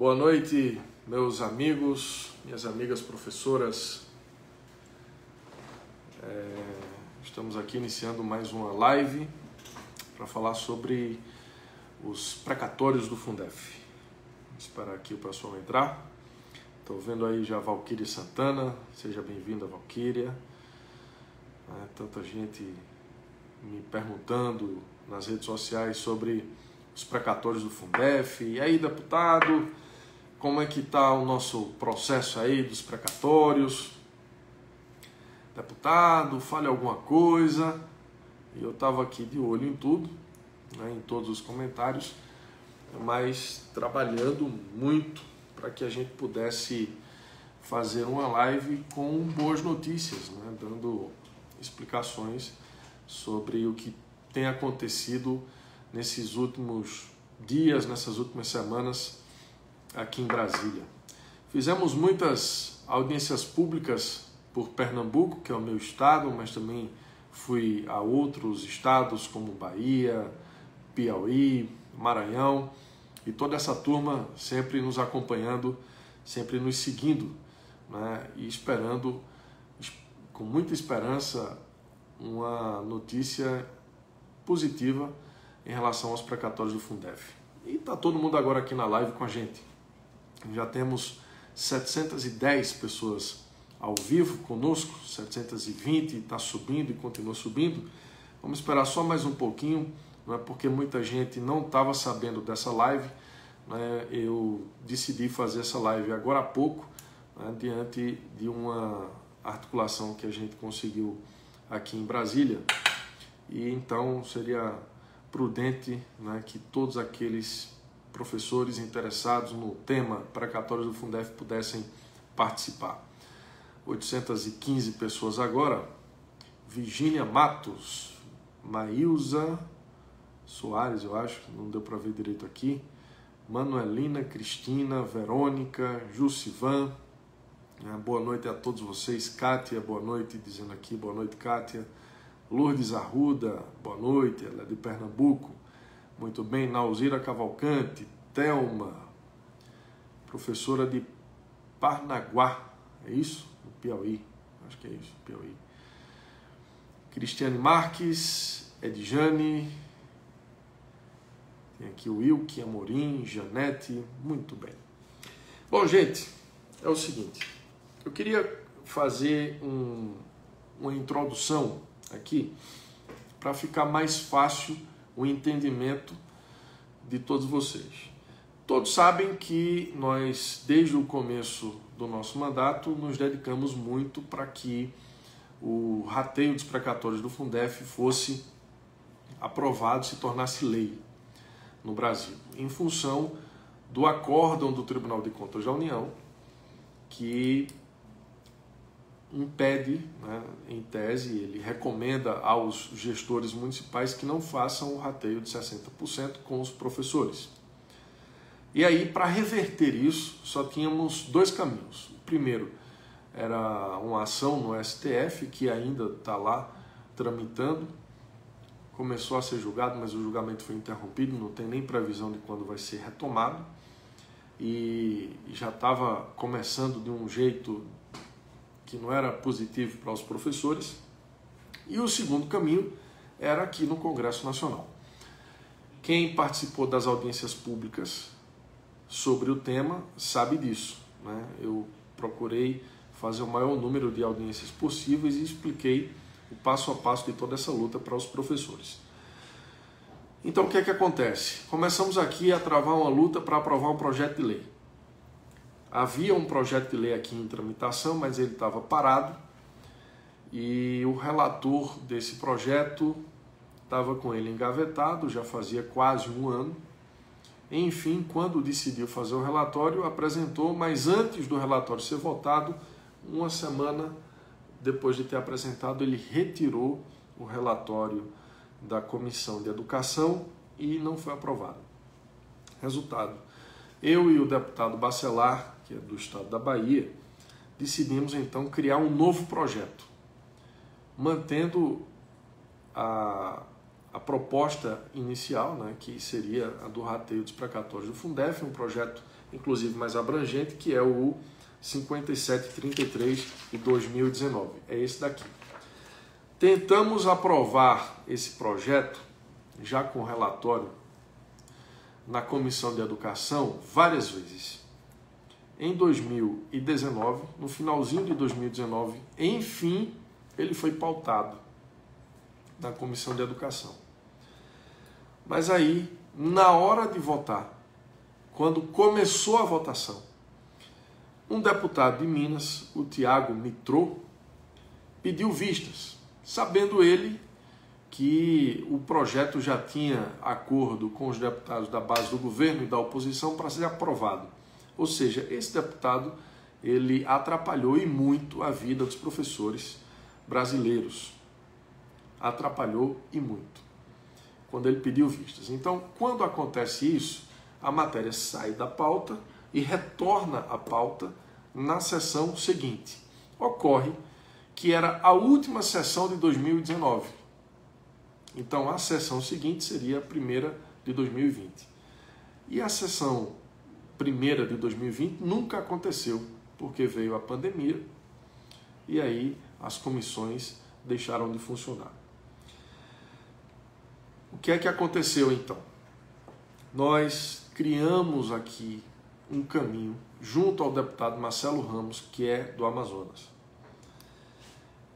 Boa noite, meus amigos, minhas amigas professoras. Estamos aqui iniciando mais uma live para falar sobre os precatórios do Fundef. Vamos esperar aqui o pessoal entrar. Estou vendo aí já a Valquíria Santana. Seja bem-vinda, Valquíria. Tanta gente me perguntando nas redes sociais sobre os precatórios do Fundef. E aí, deputado, como é que está o nosso processo aí dos precatórios? Deputado, fale alguma coisa. E eu estava aqui de olho em tudo, em todos os comentários, mas trabalhando muito para que a gente pudesse fazer uma live com boas notícias, dando explicações sobre o que tem acontecido nesses últimos dias, nessas últimas semanas aqui em Brasília. Fizemos muitas audiências públicas por Pernambuco, que é o meu estado, mas também fui a outros estados como Bahia, Piauí, Maranhão, e toda essa turma sempre nos acompanhando, sempre nos seguindo, e esperando, com muita esperança, uma notícia positiva em relação aos precatórios do Fundef. E está todo mundo agora aqui na live com a gente. Já temos 710 pessoas ao vivo conosco, 720, está subindo e continua subindo. Vamos esperar só mais um pouquinho, porque muita gente não estava sabendo dessa live. Eu decidi fazer essa live agora há pouco, diante de uma articulação que a gente conseguiu aqui em Brasília. E então seria prudente que todos aqueles professores interessados no tema precatórios do Fundef pudessem participar. 815 pessoas agora. Virgínia Matos, Maílza Soares, eu acho, não deu para ver direito aqui. Manuelina, Cristina, Verônica, Jussivan. Boa noite a todos vocês. Kátia, boa noite, dizendo aqui, boa noite, Kátia. Lourdes Arruda, boa noite, ela é de Pernambuco. Muito bem, Nauzira Cavalcante, Thelma, professora de Parnaguá, é isso? No Piauí, acho que é isso, Piauí. Cristiane Marques, Edjane, tem aqui o Wilke, Amorim, Janete, muito bem. Bom, gente, é o seguinte, eu queria fazer uma introdução aqui para ficar mais fácil o entendimento de todos vocês. Todos sabem que nós, desde o começo do nosso mandato, nos dedicamos muito para que o rateio dos precatórios do Fundef fosse aprovado, se tornasse lei no Brasil, em função do acórdão do Tribunal de Contas da União, que impede, em tese, ele recomenda aos gestores municipais que não façam o rateio de 60% com os professores. E aí, para reverter isso, só tínhamos dois caminhos. O primeiro era uma ação no STF, que ainda está lá tramitando, começou a ser julgado, mas o julgamento foi interrompido, não tem nem previsão de quando vai ser retomado, e já estava começando de um jeito que não era positivo para os professores. E o segundo caminho era aqui no Congresso Nacional. Quem participou das audiências públicas sobre o tema sabe disso, Eu procurei fazer o maior número de audiências possíveis e expliquei o passo a passo de toda essa luta para os professores. Então o que é que acontece? Começamos aqui a travar uma luta para aprovar um projeto de lei. Havia um projeto de lei aqui em tramitação, mas ele estava parado e o relator desse projeto estava com ele engavetado, já fazia quase um ano. Enfim, quando decidiu fazer o relatório, apresentou, mas antes do relatório ser votado, uma semana depois de ter apresentado, ele retirou o relatório da Comissão de Educação e não foi aprovado. Resultado, eu e o deputado Bacelar, que é do estado da Bahia, decidimos então criar um novo projeto, mantendo a a proposta inicial, né, que seria a do rateio dos precatórios do Fundef, um projeto inclusive mais abrangente, que é o 5733 de 2019. É esse daqui. Tentamos aprovar esse projeto, já com relatório, na Comissão de Educação várias vezes. Em 2019, no finalzinho de 2019, enfim, ele foi pautado na Comissão de Educação. Mas aí, na hora de votar, quando começou a votação, um deputado de Minas, o Tiago Mitrô, pediu vistas, sabendo ele que o projeto já tinha acordo com os deputados da base do governo e da oposição para ser aprovado. Ou seja, esse deputado, ele atrapalhou e muito a vida dos professores brasileiros. Atrapalhou e muito, quando ele pediu vistas. Então, quando acontece isso, a matéria sai da pauta e retorna à pauta na sessão seguinte. Ocorre que era a última sessão de 2019. Então, a sessão seguinte seria a primeira de 2020. E a sessão primeira de 2020 nunca aconteceu, porque veio a pandemia e aí as comissões deixaram de funcionar. O que é que aconteceu então? Nós criamos aqui um caminho junto ao deputado Marcelo Ramos, que é do Amazonas.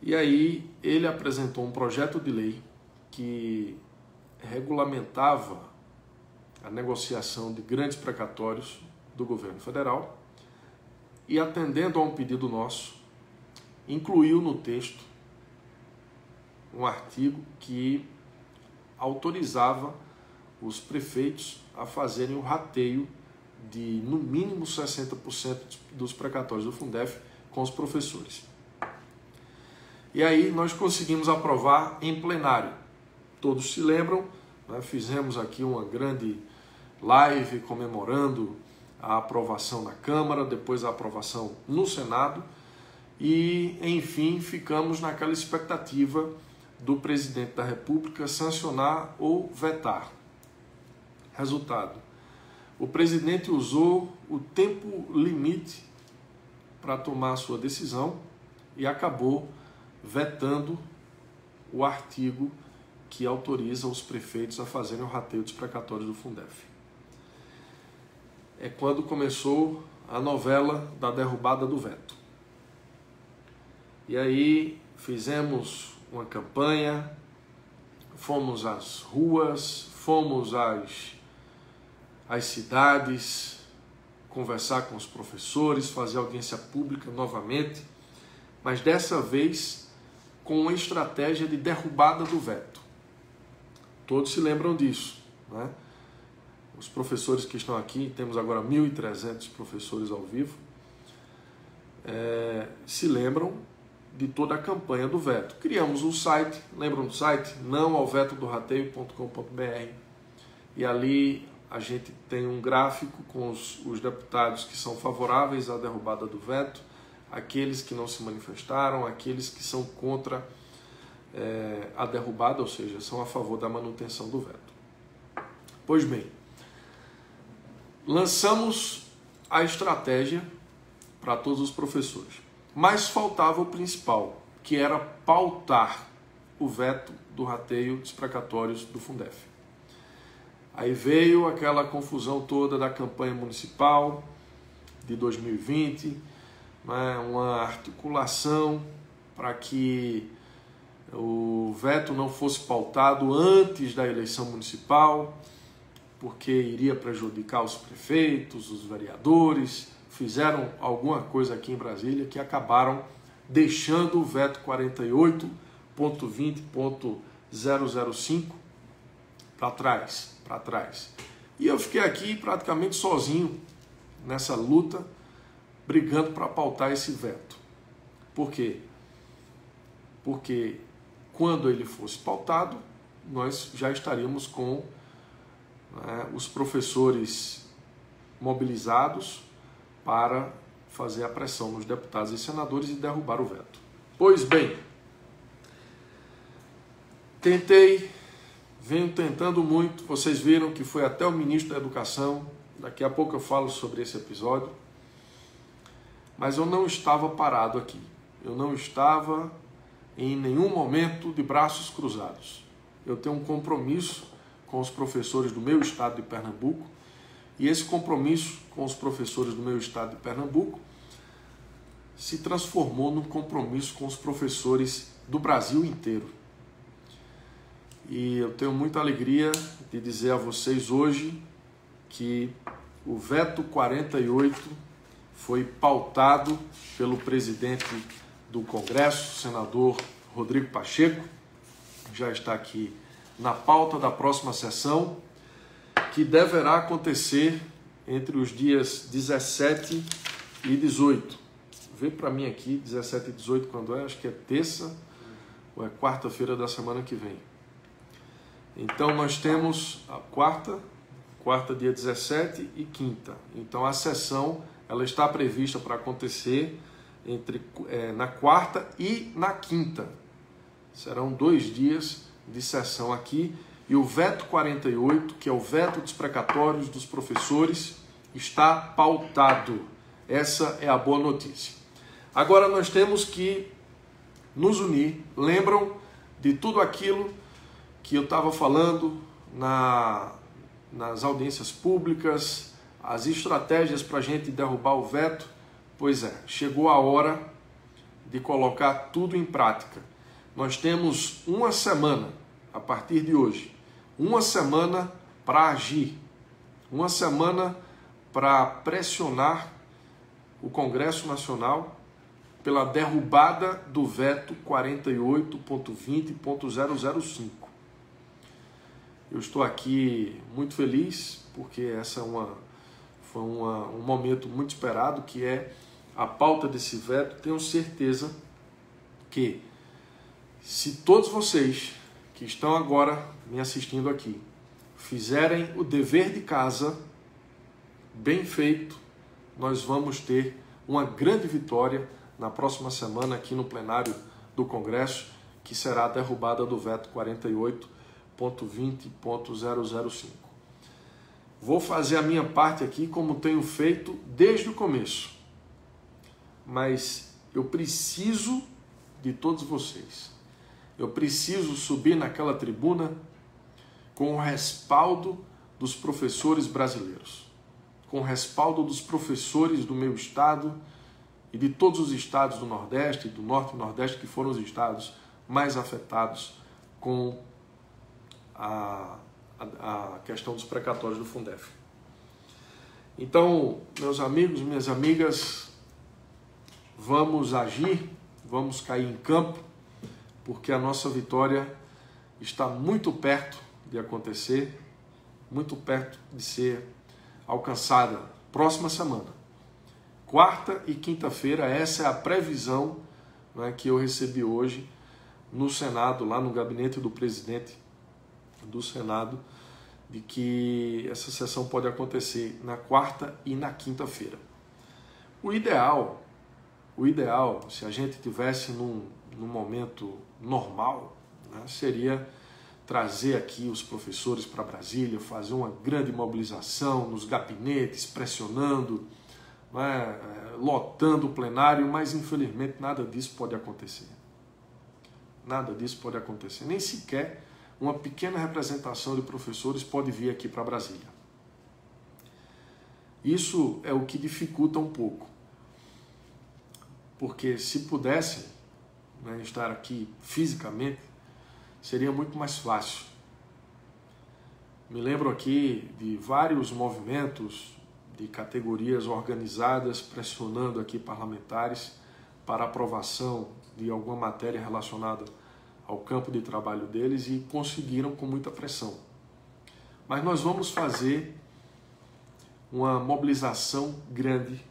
E aí ele apresentou um projeto de lei que regulamentava a negociação de grandes precatórios do governo federal e, atendendo a um pedido nosso, incluiu no texto um artigo que autorizava os prefeitos a fazerem o rateio de, no mínimo, 60% dos precatórios do Fundef com os professores. E aí nós conseguimos aprovar em plenário. Todos se lembram, né? Fizemos aqui uma grande live comemorando a aprovação na Câmara, depois a aprovação no Senado e, enfim, ficamos naquela expectativa do presidente da República sancionar ou vetar. Resultado: o presidente usou o tempo limite para tomar a sua decisão e acabou vetando o artigo que autoriza os prefeitos a fazerem o rateio dos precatórios do Fundef. É quando começou a novela da derrubada do veto. E aí fizemos uma campanha, fomos às ruas, fomos às cidades, conversar com os professores, fazer audiência pública novamente, mas dessa vez com uma estratégia de derrubada do veto. Todos se lembram disso, né? Os professores que estão aqui, temos agora 1.300 professores ao vivo, se lembram de toda a campanha do veto. Criamos um site, lembram do site? nãoalvetodorateio.com.br, e ali a gente tem um gráfico com os deputados que são favoráveis à derrubada do veto, aqueles que não se manifestaram, aqueles que são contra a derrubada, ou seja, são a favor da manutenção do veto. Pois bem, lançamos a estratégia para todos os professores, mas faltava o principal, que era pautar o veto do rateio dos precatórios do Fundef. Aí veio aquela confusão toda da campanha municipal de 2020, né, uma articulação para que o veto não fosse pautado antes da eleição municipal, porque iria prejudicar os prefeitos, os vereadores. Fizeram alguma coisa aqui em Brasília que acabaram deixando o veto 48.20.005 para trás. E eu fiquei aqui praticamente sozinho nessa luta, brigando para pautar esse veto. Por quê? Porque quando ele fosse pautado, nós já estaríamos com os professores mobilizados para fazer a pressão nos deputados e senadores e derrubar o veto. Pois bem, tentei venho tentando muito, vocês viram que foi até o ministro da Educação, daqui a pouco eu falo sobre esse episódio, mas eu não estava parado aqui, eu não estava em nenhum momento de braços cruzados. Eu tenho um compromisso com os professores do meu estado de Pernambuco, e esse compromisso com os professores do meu estado de Pernambuco se transformou num compromisso com os professores do Brasil inteiro. E eu tenho muita alegria de dizer a vocês hoje que o veto 48 foi pautado pelo presidente do Congresso, senador Rodrigo Pacheco, já está aqui na pauta da próxima sessão, que deverá acontecer entre os dias 17 e 18. Vê para mim aqui, 17 e 18 quando é? Acho que é terça ou é quarta-feira da semana que vem. Então nós temos a quarta dia 17 e quinta. Então a sessão ela está prevista para acontecer na quarta e na quinta. Serão 2 dias de sessão aqui. E o veto 48, que é o veto dos precatórios dos professores, está pautado. Essa é a boa notícia. Agora nós temos que nos unir. Lembram de tudo aquilo que eu estava falando nas audiências públicas, as estratégias para a gente derrubar o veto? Pois é, chegou a hora de colocar tudo em prática. Nós temos uma semana, a partir de hoje, uma semana para agir, uma semana para pressionar o Congresso Nacional pela derrubada do veto 48.20.005. Eu estou aqui muito feliz porque essa foi um momento muito esperado, que é a pauta desse veto. Tenho certeza que se todos vocês que estão agora me assistindo aqui fizerem o dever de casa bem feito, nós vamos ter uma grande vitória na próxima semana aqui no plenário do Congresso, que será a derrubada do veto 48.20.005. Vou fazer a minha parte aqui como tenho feito desde o começo, mas eu preciso de todos vocês. Eu preciso subir naquela tribuna com o respaldo dos professores brasileiros, com o respaldo dos professores do meu estado e de todos os estados do Nordeste, do Norte e Nordeste, que foram os estados mais afetados com a questão dos precatórios do Fundef. Então, meus amigos, minhas amigas, vamos agir, vamos cair em campo, porque a nossa vitória está muito perto de acontecer, muito perto de ser alcançada próxima semana. Quarta e quinta-feira, essa é a previsão, né, que eu recebi hoje no Senado, lá no gabinete do presidente do Senado, de que essa sessão pode acontecer na quarta e na quinta-feira. O ideal, se a gente tivesse num momento normal, né, seria trazer aqui os professores para Brasília, fazer uma grande mobilização nos gabinetes, pressionando, né, lotando o plenário, mas infelizmente nada disso pode acontecer. Nada disso pode acontecer. Nem sequer uma pequena representação de professores pode vir aqui para Brasília. Isso é o que dificulta um pouco. Porque se pudessem, né, estar aqui fisicamente, seria muito mais fácil. Me lembro aqui de vários movimentos de categorias organizadas pressionando aqui parlamentares para aprovação de alguma matéria relacionada ao campo de trabalho deles e conseguiram com muita pressão. Mas nós vamos fazer uma mobilização grande,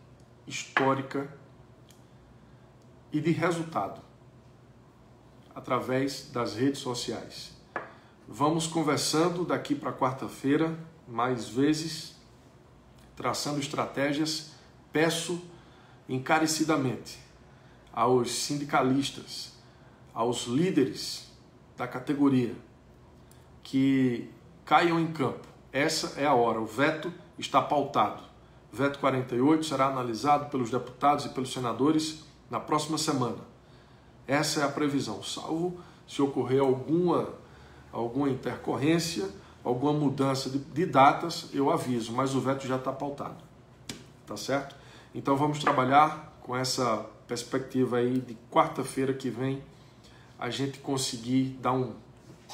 histórica e de resultado, através das redes sociais. Vamos conversando daqui para quarta-feira, mais vezes, traçando estratégias. Peço encarecidamente aos sindicalistas, aos líderes da categoria, que caiam em campo. Essa é a hora. O veto está pautado. O veto 48 será analisado pelos deputados e pelos senadores na próxima semana. Essa é a previsão, salvo se ocorrer alguma intercorrência, alguma mudança de datas, eu aviso, mas o veto já está pautado. Tá certo? Então vamos trabalhar com essa perspectiva aí de quarta-feira que vem a gente conseguir dar um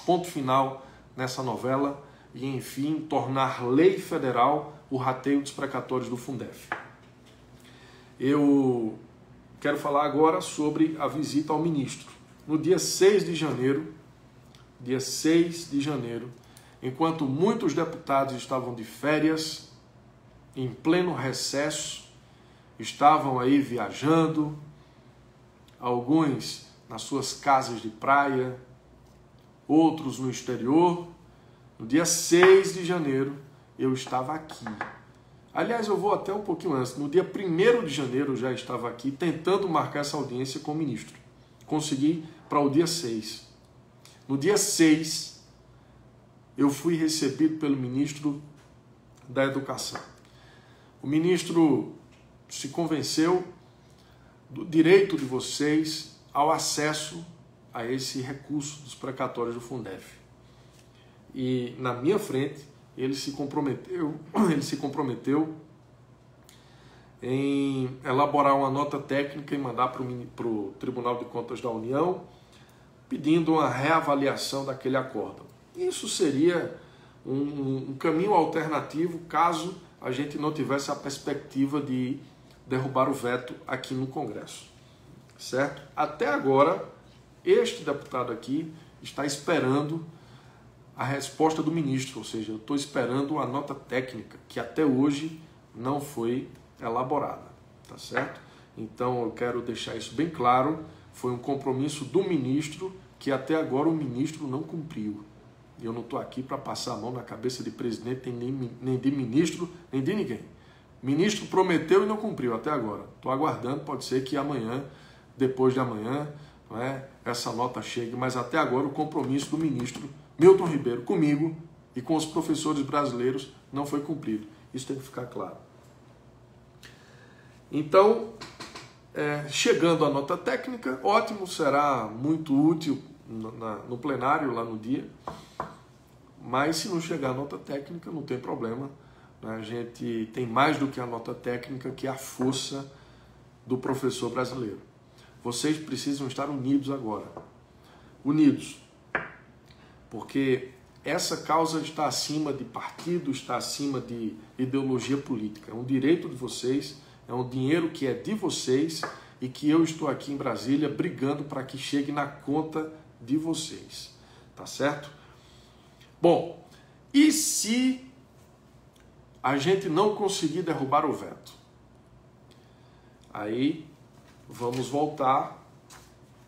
ponto final nessa novela e, enfim, tornar lei federal o rateio dos precatórios do Fundef. Eu quero falar agora sobre a visita ao ministro. No dia 6 de janeiro, enquanto muitos deputados estavam de férias, em pleno recesso, estavam aí viajando, alguns nas suas casas de praia, outros no exterior. No dia 6 de janeiro, eu estava aqui. Aliás, eu vou até um pouquinho antes. No dia 1º de janeiro, eu já estava aqui tentando marcar essa audiência com o ministro. Consegui para o dia 6. No dia 6, eu fui recebido pelo ministro da Educação. O ministro se convenceu do direito de vocês ao acesso a esse recurso dos precatórios do Fundef. E na minha frente, ele se comprometeu em elaborar uma nota técnica e mandar para o Tribunal de Contas da União, pedindo uma reavaliação daquele acórdão. Isso seria um caminho alternativo caso a gente não tivesse a perspectiva de derrubar o veto aqui no Congresso. Certo? Até agora, este deputado aqui está esperando a resposta do ministro, ou seja, eu estou esperando a nota técnica, que até hoje não foi elaborada, tá certo? Então eu quero deixar isso bem claro, foi um compromisso do ministro que até agora o ministro não cumpriu. E eu não estou aqui para passar a mão na cabeça de presidente, nem de ministro, nem de ninguém. O ministro prometeu e não cumpriu até agora. Estou aguardando, pode ser que amanhã, depois de amanhã, não é, essa nota chegue, mas até agora o compromisso do ministro Milton Ribeiro comigo e com os professores brasileiros não foi cumprido. Isso tem que ficar claro. Então, chegando a nota técnica, ótimo, será muito útil no plenário lá no dia, mas se não chegar a nota técnica, não tem problema. A gente tem mais do que a nota técnica, que é a força do professor brasileiro. Vocês precisam estar unidos agora. Unidos. Porque essa causa está acima de partido, está acima de ideologia política. É um direito de vocês, é um dinheiro que é de vocês e que eu estou aqui em Brasília brigando para que chegue na conta de vocês. Tá certo? Bom, e se a gente não conseguir derrubar o veto? Aí vamos voltar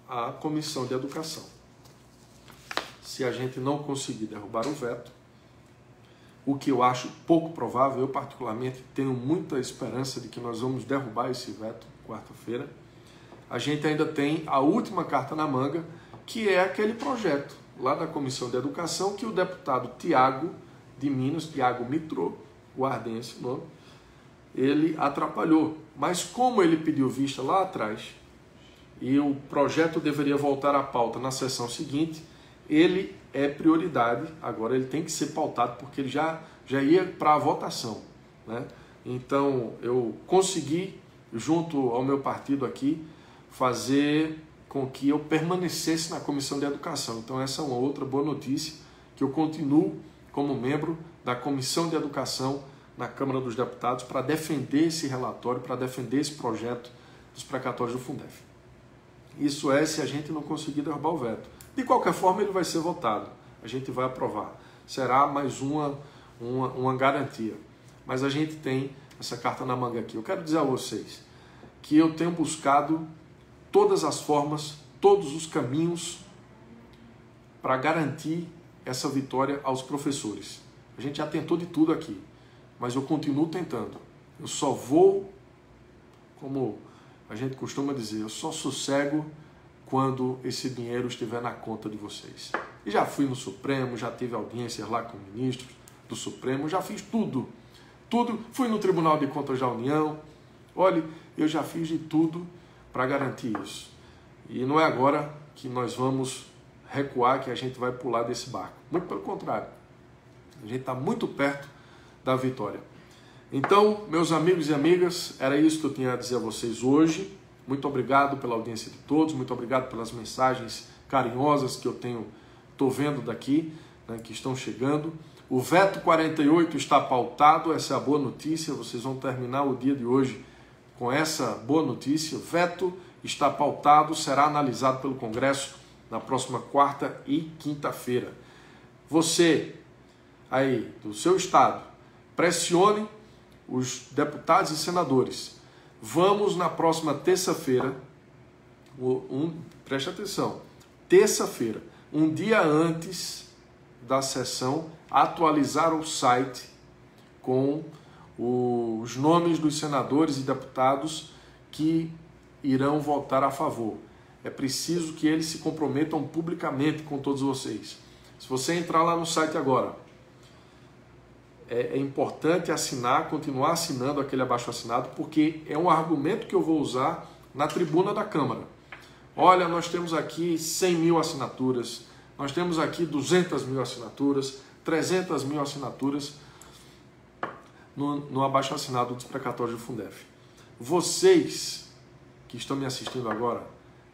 à Comissão de Educação. Se a gente não conseguir derrubar o veto, o que eu acho pouco provável, eu particularmente tenho muita esperança de que nós vamos derrubar esse veto quarta-feira, a gente ainda tem a última carta na manga, que é aquele projeto lá da Comissão de Educação que o deputado Tiago de Minas, Tiago Mitrô, guardem esse nome, ele atrapalhou. Mas como ele pediu vista lá atrás e o projeto deveria voltar à pauta na sessão seguinte, ele é prioridade, agora ele tem que ser pautado porque ele já ia para a votação, né? Então eu consegui, junto ao meu partido aqui, fazer com que eu permanecesse na Comissão de Educação. Então essa é uma outra boa notícia, que eu continuo como membro da Comissão de Educação na Câmara dos Deputados para defender esse relatório, para defender esse projeto dos precatórios do Fundef. Isso é se a gente não conseguir derrubar o veto. De qualquer forma, ele vai ser votado. A gente vai aprovar. Será mais uma garantia. Mas a gente tem essa carta na manga aqui. Eu quero dizer a vocês que eu tenho buscado todas as formas, todos os caminhos para garantir essa vitória aos professores. A gente já tentou de tudo aqui, mas eu continuo tentando. Eu só vou, como a gente costuma dizer, eu só sossego quando esse dinheiro estiver na conta de vocês. E já fui no Supremo, já tive audiências lá com ministros do Supremo, já fiz tudo. Tudo. Fui no Tribunal de Contas da União. Olha, eu já fiz de tudo para garantir isso. E não é agora que nós vamos recuar, que a gente vai pular desse barco. Muito pelo contrário. A gente está muito perto da vitória. Então, meus amigos e amigas, era isso que eu tinha a dizer a vocês hoje. Muito obrigado pela audiência de todos, muito obrigado pelas mensagens carinhosas que eu estou vendo daqui, né, que estão chegando. O veto 48 está pautado, essa é a boa notícia, vocês vão terminar o dia de hoje com essa boa notícia. O veto está pautado, será analisado pelo Congresso na próxima quarta e quinta-feira. Você aí do seu estado, pressione os deputados e senadores. Vamos na próxima terça-feira, preste atenção, terça-feira, um dia antes da sessão, atualizar o site com os nomes dos senadores e deputados que irão votar a favor. É preciso que eles se comprometam publicamente com todos vocês. Se você entrar lá no site agora, é importante assinar, continuar assinando aquele abaixo-assinado, porque é um argumento que eu vou usar na tribuna da Câmara. Olha, nós temos aqui 100 mil assinaturas, nós temos aqui 200 mil assinaturas, 300 mil assinaturas no abaixo-assinado do desprecatório do Fundef. Vocês que estão me assistindo agora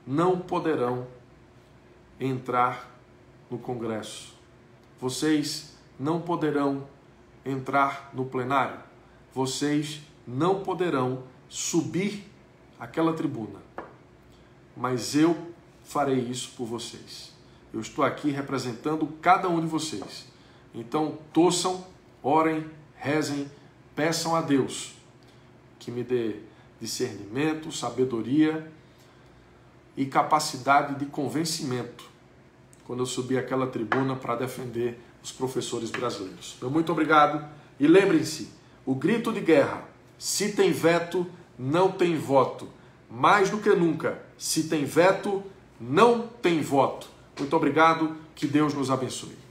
não poderão entrar no Congresso. Vocês não poderão entrar no plenário. Vocês não poderão subir aquela tribuna. Mas eu farei isso por vocês. Eu estou aqui representando cada um de vocês. Então, torçam, orem, rezem, peçam a Deus que me dê discernimento, sabedoria e capacidade de convencimento quando eu subir aquela tribuna para defender os professores brasileiros. Então, muito obrigado e lembrem-se, o grito de guerra: se tem veto, não tem voto. Mais do que nunca, se tem veto, não tem voto. Muito obrigado, que Deus nos abençoe.